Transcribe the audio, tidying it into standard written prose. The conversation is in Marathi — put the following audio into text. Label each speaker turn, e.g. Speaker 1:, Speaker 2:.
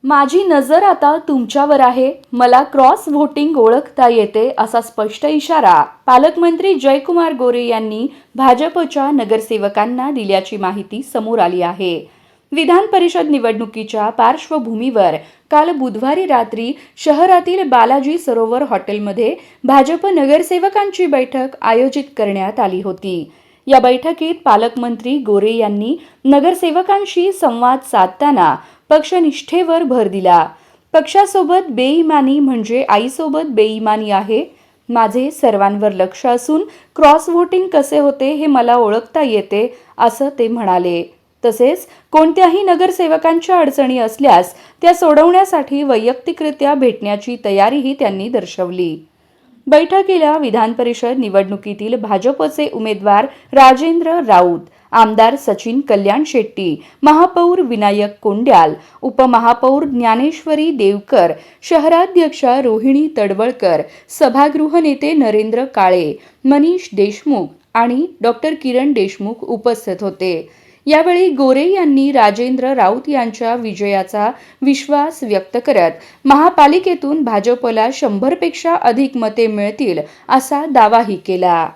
Speaker 1: माझी नजर आता तुमच्यावर आहे, मला क्रॉस व्होटिंग ओळखता येते, असा स्पष्ट इशारा पालकमंत्री जयकुमार गोरे यांनी भाजपच्या नगरसेवकांना दिल्याची माहिती समोर आली आहे. विधान परिषद निवडणुकीच्या पार्श्वभूमीवर काल बुधवारी रात्री शहरातील बालाजी सरोवर हॉटेलमध्ये भाजप नगरसेवकांची बैठक आयोजित करण्यात आली होती. या बैठकीत पालकमंत्री गोरे यांनी नगरसेवकांशी संवाद साधताना पक्षनिष्ठेवर भर दिला. पक्षासोबत बेईमानी म्हणजे आईसोबत बेईमानी आहे. माझे सर्वांवर लक्ष असून क्रॉस व्होटिंग कसे होते हे मला ओळखता येते, असं ते म्हणाले. तसेच कोणत्याही नगरसेवकांच्या अडचणी असल्यास त्या सोडवण्यासाठी वैयक्तिकरित्या भेटण्याची तयारीही त्यांनी दर्शवली. बैठकीला विधान परिषद निवडणुकीतील भाजपचे उमेदवार राजेंद्र राऊत, आमदार सचिन कल्याण शेट्टी, महापौर विनायक कोंड्याल, उपमहापौर ज्ञानेश्वरी देवकर, शहराध्यक्षा रोहिणी तडवळकर, सभागृह नेते नरेंद्र काळे, मनीष देशमुख आणि डॉक्टर किरण देशमुख उपस्थित होते. यावेळी गोरे यांनी राजेंद्र राऊत यांच्या विजयाचा विश्वास व्यक्त करत महापालिकेतून भाजपला 100 पेक्षा अधिक मते मिळतील असा दावाही केला.